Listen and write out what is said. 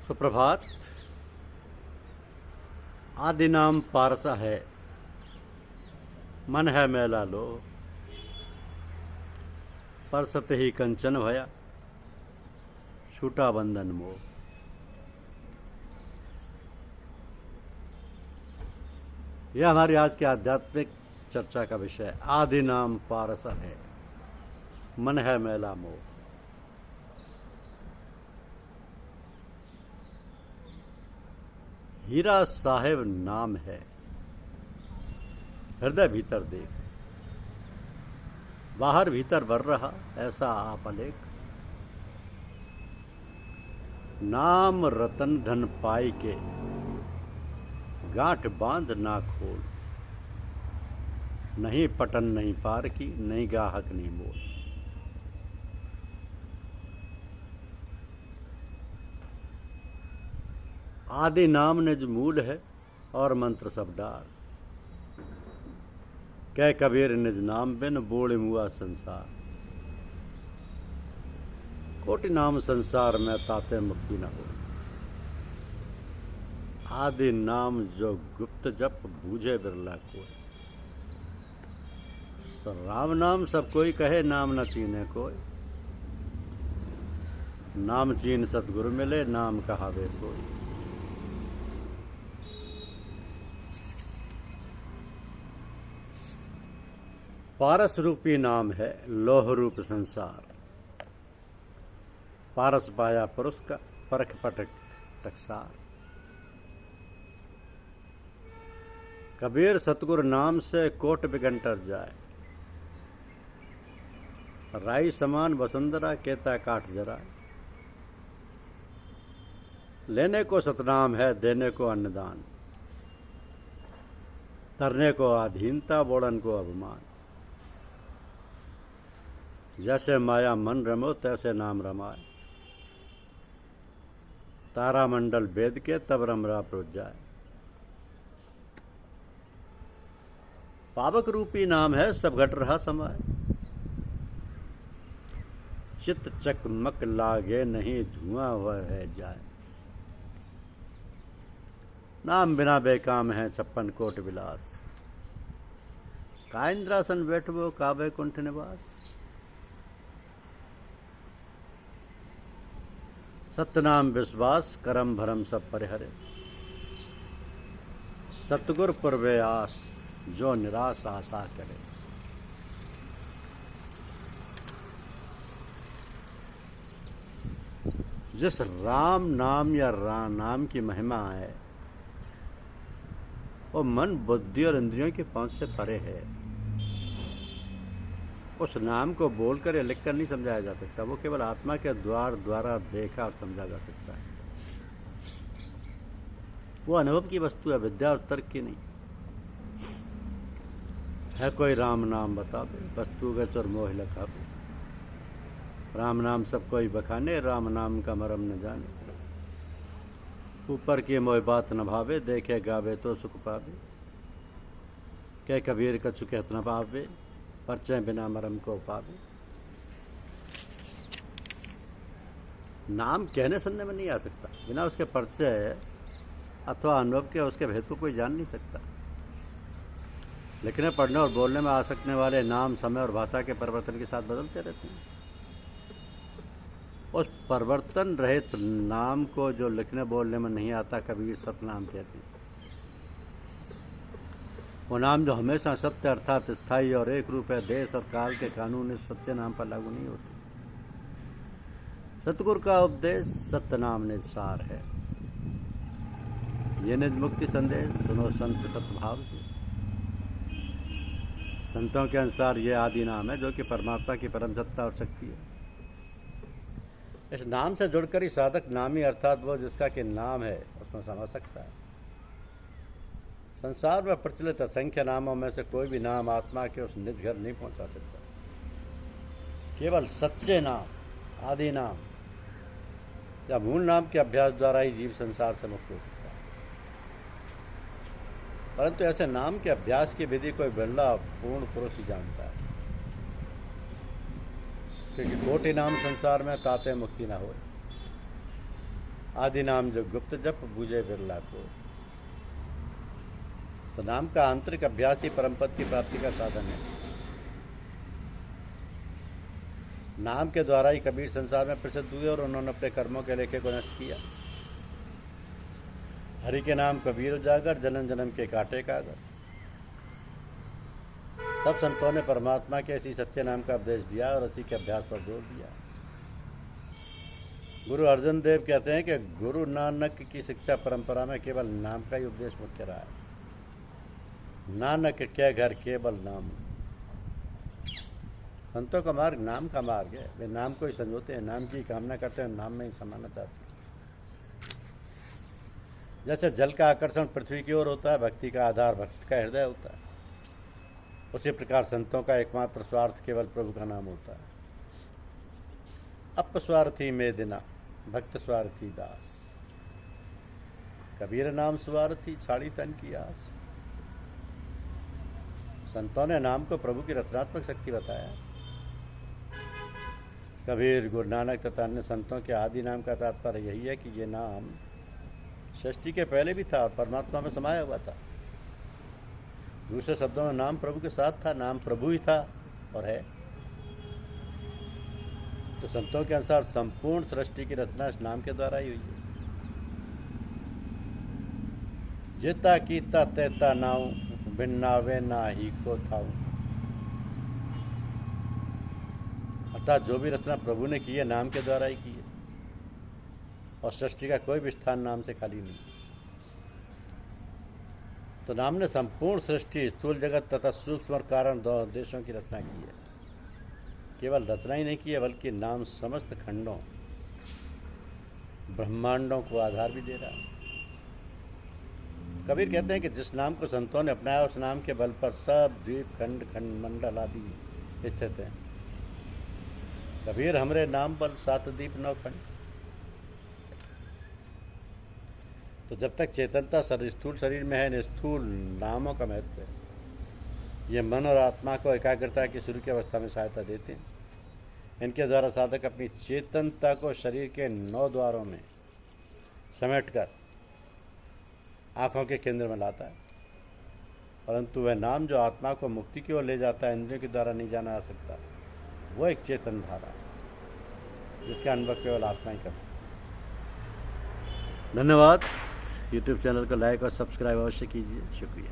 सुप्रभात। आदि नाम पारसा है, मन है मैला लो, परसत ही कंचन भया, छूटा बंधन मोह। यह हमारी आज की आध्यात्मिक चर्चा का विषय है। आदि नाम पारसा है, मन है मैला मोह। हीरा साहेब नाम है, हृदय भीतर देख, बाहर भीतर भर रहा ऐसा आप अलेख। नाम रतन धन पाई के, गांठ बांध ना खोल, नहीं पटन नहीं पार की, नहीं गाहक नहीं मोल। आदि नाम निज मूल है और मंत्र सब डार, कह कबीर निज नाम बिन बोले मुआ संसार। कोटि नाम संसार में ताते मुक्ति न हो, आदि नाम जो गुप्त जप बूझे बिरला कोई। तो राम नाम सब कोई कहे, नाम न चीने कोई। नाम चीन सतगुरु मिले, नाम कहावे सोई। पारस रूपी नाम है, लोह रूप संसार। पारस पाया पुरुष का, परख पटक टकसार। कबीर सतगुरु नाम से कोट बिगंटर जाए, राई समान वसुंधरा केता काठ जराए। लेने को सतनाम है, देने को अन्नदान, तरने को अधीनता, बोड़न को अभिमान। जैसे माया मन रमो तैसे नाम रमाए, तारा मंडल वेद के तब रमरा प्रोज जाए। पावक रूपी नाम है, सब घट रहा समय। चित चकमक लागे नहीं, धुआं वह है जाए। नाम बिना बेकाम है, 56 कोट विलास। का इंद्रासन बैठबो, का बैकुंठ निवास। सतनाम विश्वास, करम भरम सब परिहरे। सतगुर पुरवे आस, जो निराश आशा करे। जिस राम नाम या नाम की महिमा है, वो मन बुद्धि और इंद्रियों के पहुंच से परे है। उस नाम को बोलकर या लिखकर नहीं समझाया जा सकता, वो केवल आत्मा के द्वारा देखा और समझा जा सकता है। वो अनुभव की वस्तु है, विद्या और तर्क की नहीं है। कोई राम नाम बतावे, वस्तु गच और मोह लखावे। राम नाम सब कोई बखाने, राम नाम का मरम न जाने। ऊपर की मोह बात न भावे, देखे गावे तो सुख पावे। कह कबीर कछु कहत न पावे, परचय बिना मरम को पावे। नाम कहने सुनने में नहीं आ सकता, बिना उसके परिचय अथवा अनुभव के उसके भेद को कोई जान नहीं सकता। लिखने पढ़ने और बोलने में आ सकने वाले नाम समय और भाषा के परिवर्तन के साथ बदलते रहते हैं। उस परिवर्तन रहित नाम को जो लिखने बोलने में नहीं आता, कबीर सतनाम कहते हैं। वो नाम जो हमेशा सत्य अर्थात स्थायी और एक रूप है, देश और काल के कानून इस सच्चे नाम पर लागू नहीं होते। सतगुरु का उपदेश सत्य नाम निसार है। ये निज मुक्ति संदेश, सुनो संत सतभाव से। संतों के अनुसार ये आदि नाम है, जो कि परमात्मा की परम सत्ता और शक्ति है। इस नाम से जुड़कर ही साधक नामी अर्थात वो जिसका कि नाम है उसमें समझ सकता है। संसार में प्रचलित असंख्य नामों में से कोई भी नाम आत्मा के उस निज घर नहीं पहुंचा सकता। केवल सच्चे नाम, आदि नाम या मूल नाम के अभ्यास द्वारा ही जीव संसार से मुक्त हो सकता है। परंतु ऐसे नाम के अभ्यास की विधि कोई बिरला पूर्ण पुरुष ही जानता है, क्योंकि कोटि नाम संसार में ताते मुक्ति न हो। आदि नाम जो गुप्त जप बूझे बिरला को। तो नाम का आंतरिक अभ्यास ही परम पद की प्राप्ति का साधन है। नाम के द्वारा ही कबीर संसार में प्रसिद्ध हुए और उन्होंने अपने कर्मों के लेखे को नष्ट किया। हरि के नाम कबीर उजागर, जन्म जन्म के काटे कागर। सब संतों ने परमात्मा के इसी सच्चे नाम का उपदेश दिया और इसी के अभ्यास पर जोर दिया। गुरु अर्जुन देव कहते हैं कि गुरु नानक की शिक्षा परंपरा में केवल नाम का ही उपदेश मुख्य रहा है। नानक के घर केवल नाम। संतों का मार्ग नाम का मार्ग है। वे नाम को ही संजोते हैं, नाम की कामना करते हैं, नाम में ही समाना चाहते हैं। जैसे जल का आकर्षण पृथ्वी की ओर होता है, भक्ति का आधार भक्त का हृदय होता है, उसी प्रकार संतों का एकमात्र स्वार्थ केवल प्रभु का नाम होता है। अपस्वार्थी में दिना, भक्त स्वार्थी दास। कबीर नाम स्वार्थी, छाड़ी तन की आस। संतों ने नाम को प्रभु की रचनात्मक शक्ति बताया। कबीर, गुरु नानक तथा अन्य संतों के आदि नाम का तात्पर्य यही है कि ये नाम सृष्टि के पहले भी था और परमात्मा में समाया हुआ था। दूसरे शब्दों में नाम प्रभु के साथ था, नाम प्रभु ही था और है। तो संतों के अनुसार संपूर्ण सृष्टि की रचना इस नाम के द्वारा ही हुई है। जेता कीता तेता नाऊ, बिन्नावे ना ही को थाऊ। अर्थात जो भी रचना प्रभु ने की है नाम के द्वारा ही की है और सृष्टि का कोई भी स्थान नाम से खाली नहीं। तो नाम ने संपूर्ण सृष्टि, स्थूल जगत तथा सूक्ष्म और कारण दोनों देशों की रचना की है। केवल रचना ही नहीं की है बल्कि नाम समस्त खंडों, ब्रह्मांडों को आधार भी दे रहा है। कबीर कहते हैं कि जिस नाम को संतों ने अपनाया उस नाम के बल पर सब द्वीप, खंड, खंड मंडल आदि स्थित हैं। कबीर हमरे नाम बल, सात दीप नौ खंड। तो जब तक चेतनता स्थूल शरीर में है, इन स्थूल नामों का महत्व है। ये मन और आत्मा को एकाग्रता की शुरू की अवस्था में सहायता देते हैं। इनके द्वारा साधक अपनी चेतनता को शरीर के 9 द्वारों में समेटकर आँखों के केंद्र में लाता है। परंतु वह नाम जो आत्मा को मुक्ति की ओर ले जाता है, इंद्रियों के द्वारा नहीं जाना आ सकता, वो एक चेतन धारा है जिसका अनुभव केवल आत्मा ही कर सकता है। धन्यवाद। YouTube चैनल को लाइक और सब्सक्राइब अवश्य कीजिए। शुक्रिया।